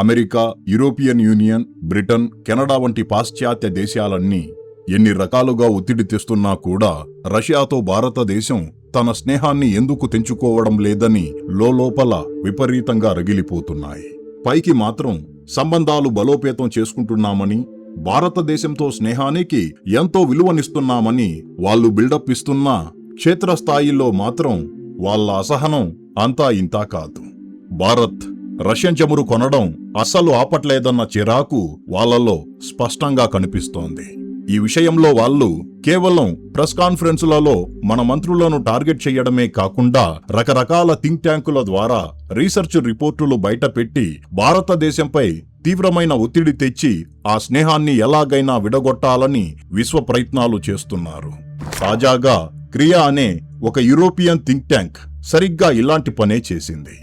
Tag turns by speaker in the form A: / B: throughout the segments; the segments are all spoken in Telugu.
A: America, European union, Britain, Canada వంటి పాశ్చాత్య దేశాలన్నీ ఎన్ని రకాలుగా ఒత్తిడి తెస్తున్నా కూడా రష్యాతో భారతదేశం తన స్నేహాన్ని ఎందుకు తెంచుకోవడం లేదని లోలోపల విపరీతంగా రగిలిపోతున్నాయి. పైకి మాత్రం సంబంధాలు బలోపేతం చేసుకుంటున్నామని, భారతదేశంతో స్నేహానికి ఎంతో విలువనిస్తున్నామని వాళ్ళు బిల్డప్ ఇస్తున్నా క్షేత్రస్థాయిలో మాత్రం వాళ్ళ అసహనం అంతా ఇంతా కాదు. భారత్ రష్యన్ చమురు కొనడం అస్సలు ఆపట్లేదన్న చిరాకు వాళ్ళలో స్పష్టంగా కనిపిస్తోంది. ఈ విషయంలో వాళ్ళు కేవలం ప్రెస్ కాన్ఫరెన్సులలో మన మంత్రులను టార్గెట్ చేయడమే కాకుండా రకరకాల థింక్ ట్యాంకుల ద్వారా రీసెర్చ్ రిపోర్టులు బయటపెట్టి భారతదేశంపై తీవ్రమైన ఒత్తిడి తెచ్చి ఆ స్నేహాన్ని ఎలాగైనా విడగొట్టాలని విశ్వ ప్రయత్నాలు చేస్తున్నారు. తాజాగా క్రియా అనే ఒక యూరోపియన్ థింక్ ట్యాంక్ సరిగ్గా ఇలాంటి పనే చేసింది.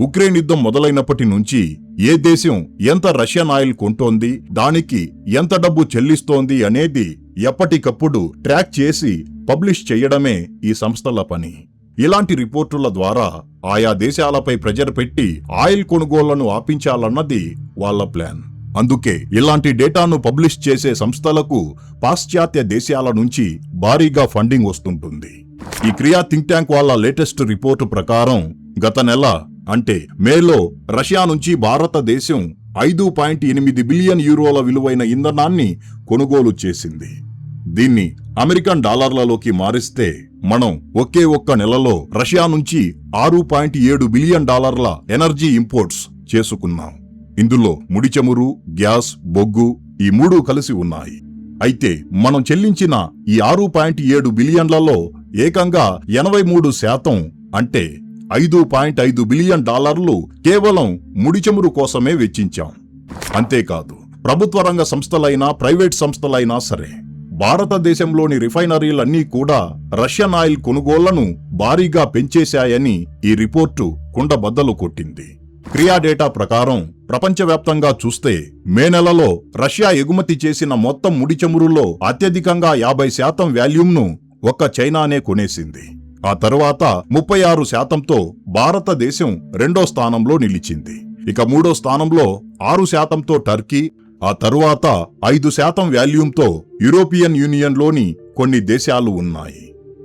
A: ఉక్రెయిన్ యుద్ధం మొదలైనప్పటి నుంచి ఏ దేశం ఎంత రష్యన్ ఆయిల్ కొంటోంది, దానికి ఎంత డబ్బు చెల్లిస్తోంది అనేది ఎప్పటికప్పుడు ట్రాక్ చేసి పబ్లిష్ చేయడమే ఈ సంస్థల పని. ఇలాంటి రిపోర్టుల ద్వారా ఆయా దేశాలపై ప్రెజర్ పెట్టి ఆయిల్ కొనుగోళ్లను ఆపించాలన్నది వాళ్ళ ప్లాన్. అందుకే ఇలాంటి డేటాను పబ్లిష్ చేసే సంస్థలకు పాశ్చాత్య దేశాల నుంచి భారీగా ఫండింగ్ వస్తుంటుంది. ఈ క్రియా థింక్ ట్యాంక్ వాళ్ళ లేటెస్ట్ రిపోర్టు ప్రకారం గత నెల అంటే మేలో రష్యా నుంచి భారతదేశం 5.8 బిలియన్ యూరోల విలువైన ఇంధనాన్ని కొనుగోలు చేసింది. దీన్ని అమెరికన్ డాలర్లలోకి మారిస్తే మనం ఒక్క నెలలో రష్యా నుంచి 6.7 బిలియన్ డాలర్ల ఎనర్జీ ఇంపోర్ట్స్ చేసుకున్నాం. ఇందులో ముడి చమురు, గ్యాస్, బొగ్గు ఈ మూడు కలిసి ఉన్నాయి. అయితే మనం చెల్లించిన ఈ 6.7 బిలియన్లలో ఏకంగా 83% అంటే 5.5 బిలియన్ డాలర్లు కేవలం ముడి చమురు కోసమే వెచ్చించాం. అంతేకాదు, ప్రభుత్వ రంగ సంస్థలైనా ప్రైవేట్ సంస్థలైనా సరే భారతదేశంలోని రిఫైనరీలన్నీ కూడా రష్యన్ ఆయిల్ కొనుగోళ్లను భారీగా పెంచేశాయని ఈ రిపోర్టు కుండబద్దలు కొట్టింది. క్రియా డేటా ప్రకారం ప్రపంచవ్యాప్తంగా చూస్తే మే నెలలో రష్యా ఎగుమతి చేసిన మొత్తం ముడి చమురులో అత్యధికంగా 50% వాల్యూమ్ను ఒక్క చైనానే కొనేసింది. ఆ తరువాత 36%తో భారతదేశం రెండో స్థానంలో నిలిచింది. ఇక మూడో స్థానంలో 6%తో టర్కీ, ఆ తరువాత 5% వాల్యూమ్తో యూరోపియన్ యూనియన్లోని కొన్ని దేశాలు ఉన్నాయి.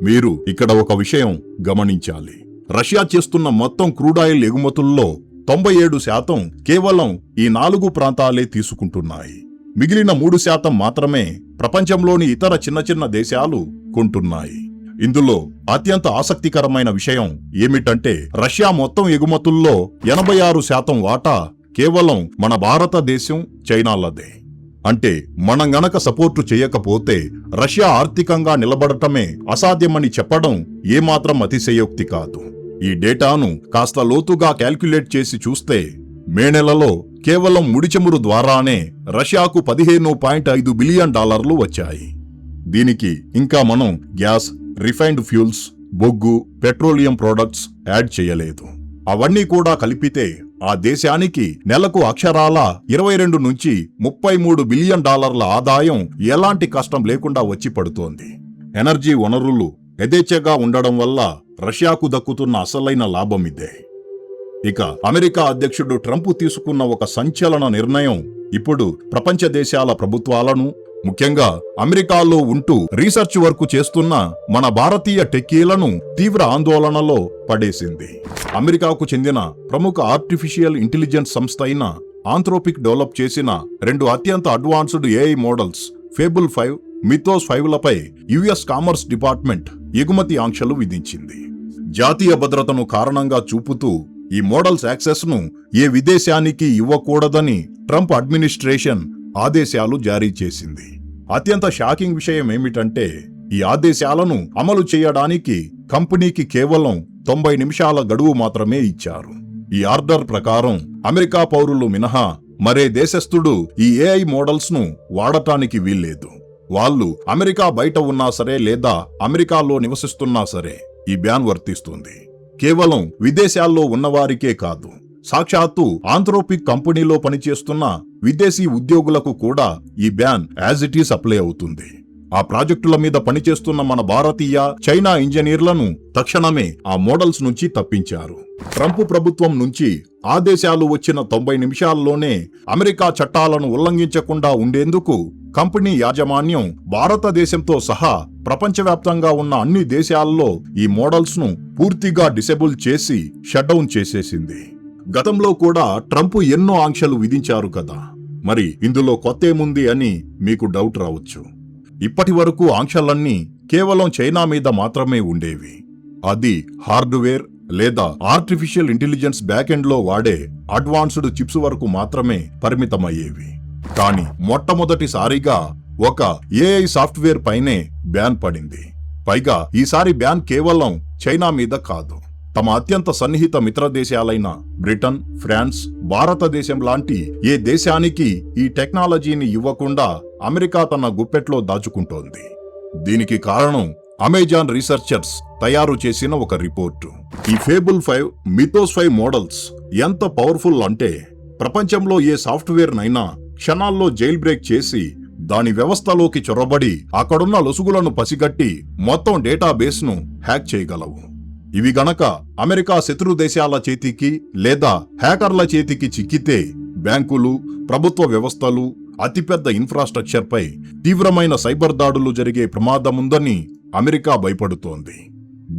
A: మీరు ఇక్కడ ఒక విషయం గమనించాలి. రష్యా చేస్తున్న మొత్తం క్రూడాయిల్ ఎగుమతుల్లో 97% కేవలం ఈ 4 ప్రాంతాలే తీసుకుంటున్నాయి. మిగిలిన 3% మాత్రమే ప్రపంచంలోని ఇతర చిన్న దేశాలు కొంటున్నాయి. ఇందులో అత్యంత ఆసక్తికరమైన విషయం ఏమిటంటే రష్యా మొత్తం ఎగుమతుల్లో 86% వాటా కేవలం మన భారతదేశం, చైనాలదే. అంటే మనం గనక సపోర్టు చేయకపోతే రష్యా ఆర్థికంగా నిలబడటమే అసాధ్యమని చెప్పడం ఏమాత్రం అతిశయోక్తి కాదు. ఈ డేటాను కాస్త లోతుగా క్యాల్కులేట్ చేసి చూస్తే మే నెలలో కేవలం ముడి చమురు ద్వారానే రష్యాకు 15.5 బిలియన్ డాలర్లు వచ్చాయి. దీనికి ఇంకా మనం గ్యాస్, రిఫైన్డ్ ఫ్యూల్స్, బొగ్గు, పెట్రోలియం ప్రొడక్ట్స్ యాడ్ చేయలేదు. అవన్నీ కూడా కలిపితే ఆ దేశానికి నెలకు అక్షరాల 22 నుంచి 33 బిలియన్ డాలర్ల ఆదాయం ఎలాంటి కష్టం లేకుండా వచ్చి పడుతోంది. ఎనర్జీ వనరులు యథేచ్ఛగా ఉండడం వల్ల రష్యాకు దక్కుతున్న అసలైన లాభం ఇదే. ఇక అమెరికా అధ్యక్షుడు ట్రంప్ తీసుకున్న ఒక సంచలన నిర్ణయం ఇప్పుడు ప్రపంచ దేశాల ప్రభుత్వాలను, ముఖ్యంగా అమెరికాలో ఉంటూ రీసెర్చ్ వర్క్ చేస్తున్న మన భారతీయ టెక్కీలను తీవ్ర ఆందోళనలో పడేసింది. అమెరికాకు చెందిన ప్రముఖ ఆర్టిఫిషియల్ ఇంటెలిజెన్స్ సంస్థ అయిన ఆంథ్రోపిక్ డెవలప్ చేసిన 2 అత్యంత advanced AI models Fable 5, Mythos 5లపై యుఎస్ కామర్స్ డిపార్ట్మెంట్ ఎగుమతి ఆంక్షలు విధించింది. జాతీయ భద్రతను కారణంగా చూపుతూ ఈ మోడల్స్ యాక్సెస్ ను ఏ విదేశానికి ఇవ్వకూడదని ట్రంప్ అడ్మినిస్ట్రేషన్ ఆదేశాలు జారీ చేసింది. అత్యంత షాకింగ్ విషయం ఏమిటంటే ఈ ఆదేశాలను అమలు చేయడానికి కంపెనీకి కేవలం 90 నిమిషాల గడువు మాత్రమే ఇచ్చారు. ఈ ఆర్డర్ ప్రకారం అమెరికా పౌరులు మినహా మరే దేశస్థుడు ఈ ఏఐ మోడల్స్ ను వాడటానికి వీల్లేదు. వాళ్ళు అమెరికా బయట ఉన్నా సరే లేదా అమెరికాలో నివసిస్తున్నా సరే ఈ బ్యాన్ వర్తిస్తుంది. కేవలం విదేశాల్లో ఉన్నవారికే కాదు, సాక్షాత్తు ఆంథ్రోపిక్ కంపెనీలో పనిచేస్తున్న విదేశీ ఉద్యోగులకు కూడా ఈ ban as it is apply అవుతుంది. ఆ ప్రాజెక్టుల మీద పనిచేస్తున్న మన భారతీయ, చైనా ఇంజనీర్లను తక్షణమే ఆ మోడల్స్ నుంచి తప్పించారు. ట్రంప్ ప్రభుత్వం నుంచి ఆదేశాలు వచ్చిన 90 నిమిషాల్లోనే అమెరికా చట్టాలను ఉల్లంఘించకుండా ఉండేందుకు కంపెనీ యాజమాన్యం భారతదేశంతో సహా ప్రపంచవ్యాప్తంగా ఉన్న అన్ని దేశాల్లో ఈ మోడల్స్ ను పూర్తిగా డిసేబుల్ చేసి షట్డౌన్ చేసేసింది. గతంలో కూడా ట్రంప్ ఎన్నో ఆంక్షలు విధించారు కదా, మరి ఇందులో కొత్తేముంది అని మీకు డౌట్ రావచ్చు. ఇప్పటి వరకు ఆంక్షలన్నీ కేవలం చైనా మీద మాత్రమే ఉండేవి. అది హార్డ్వేర్ లేదా ఆర్టిఫిషియల్ ఇంటెలిజెన్స్ బ్యాకెండ్లో వాడే అడ్వాన్స్డ్ చిప్స్ వరకు మాత్రమే పరిమితమయ్యేవి. కానీ మొట్టమొదటిసారిగా ఒక ఏఐ సాఫ్ట్వేర్ పైనే బ్యాన్ పడింది. పైగా ఈసారి బ్యాన్ కేవలం చైనా మీద కాదు, తమ అత్యంత సన్నిహిత మిత్ర దేశాలైన బ్రిటన్, ఫ్రాన్స్, భారతదేశం లాంటి ఏ దేశానికి ఈ టెక్నాలజీని ఇవ్వకుండా అమెరికా తన గుప్పెట్లో దాచుకుంటోంది. దీనికి కారణం అమెజాన్ రీసెర్చర్స్ తయారు చేసిన ఒక రిపోర్టు. ఈ ఫేబుల్ 5, మిథోస్ 5 మోడల్స్ ఎంత పవర్ఫుల్ అంటే ప్రపంచంలో ఏ సాఫ్ట్వేర్ నైనా క్షణాల్లో జైల్ బ్రేక్ చేసి దాని వ్యవస్థలోకి చొరబడి అక్కడున్న లొసుగులను పసిగట్టి మొత్తం డేటాబేస్ ను హ్యాక్ చేయగలవు. ఇవి గనక అమెరికా శత్రు దేశాల చేతికి లేదా హ్యాకర్ల చేతికి చిక్కితే బ్యాంకులు, ప్రభుత్వ వ్యవస్థలు, అతిపెద్ద ఇన్ఫ్రాస్ట్రక్చర్ పై తీవ్రమైన సైబర్ దాడులు జరిగే ప్రమాదముందని అమెరికా భయపడుతోంది.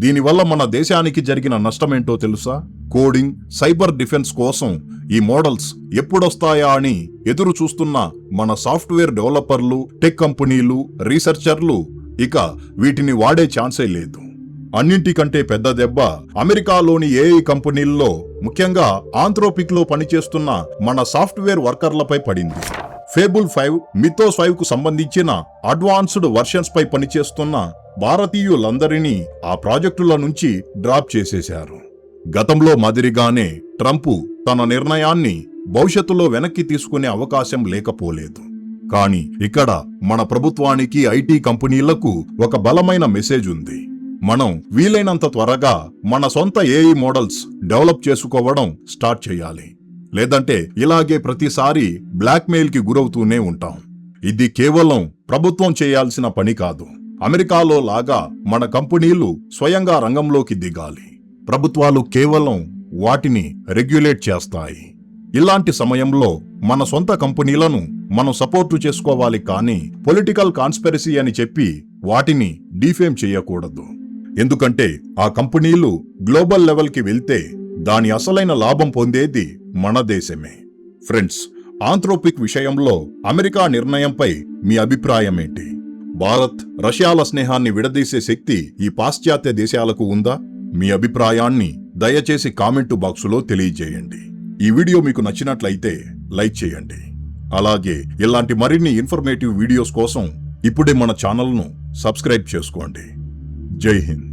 A: దీనివల్ల మన దేశానికి జరిగిన నష్టమేంటో తెలుసా? కోడింగ్, సైబర్ డిఫెన్స్ కోసం ఈ మోడల్స్ ఎప్పుడొస్తాయా అని ఎదురు చూస్తున్న మన సాఫ్ట్వేర్ డెవలపర్లు, టెక్ కంపెనీలు, రీసెర్చర్లు ఇక వీటిని వాడే ఛాన్సే లేదు. అన్నింటికంటే పెద్ద దెబ్బ అమెరికాలోని ఏఐ కంపెనీల్లో, ముఖ్యంగా ఆంథ్రోపిక్ లో పనిచేస్తున్న మన సాఫ్ట్వేర్ వర్కర్లపై పడింది. ఫేబుల్ 5, మిథోస్ 5 కు సంబంధించిన అడ్వాన్స్డ్ వర్షన్స్ పై పనిచేస్తున్న భారతీయులందరినీ ఆ ప్రాజెక్టుల నుంచి డ్రాప్ చేసేశారు. గతంలో మాదిరిగానే ట్రంప్ తన నిర్ణయాన్ని భవిష్యత్తులో వెనక్కి తీసుకునే అవకాశం లేకపోలేదు. కానీ ఇక్కడ మన ప్రభుత్వానికి, ఐటీ కంపెనీలకు ఒక బలమైన మెసేజ్ ఉంది. మనం వీలైనంత త్వరగా మన సొంత ఏఐ మోడల్స్ డెవలప్ చేసుకోవడం స్టార్ట్ చేయాలి. లేదంటే ఇలాగే ప్రతిసారి బ్లాక్మెయిల్ కి గురవుతూనే ఉంటాం. ఇది కేవలం ప్రభుత్వం చేయాల్సిన పని కాదు. అమెరికాలో లాగా మన కంపెనీలు స్వయంగా రంగంలోకి దిగాలి. ప్రభుత్వాలు కేవలం వాటిని రెగ్యులేట్ చేస్తాయి. ఇలాంటి సమయంలో మన సొంత కంపెనీలను మనం సపోర్టు చేసుకోవాలి, కానీ పొలిటికల్ కాన్స్పిరసీ అని చెప్పి వాటిని డిఫేమ్ చేయకూడదు. ఎందుకంటే ఆ కంపెనీలు గ్లోబల్ లెవెల్కి వెళ్తే దాని అసలైన లాభం పొందేది మన దేశమే. ఫ్రెండ్స్, ఆంథ్రోపిక్ విషయంలో అమెరికా నిర్ణయంపై మీ అభిప్రాయమేంటి? భారత్, రష్యాల స్నేహాన్ని విడదీసే శక్తి ఈ పాశ్చాత్య దేశాలకు ఉందా? మీ అభిప్రాయాన్ని దయచేసి కామెంటు బాక్సులో తెలియజేయండి. ఈ వీడియో మీకు నచ్చినట్లయితే లైక్ చేయండి. అలాగే ఇలాంటి మరిన్ని ఇన్ఫర్మేటివ్ వీడియోస్ కోసం ఇప్పుడే మన ఛానల్ను సబ్స్క్రైబ్ చేసుకోండి. జై హింద్.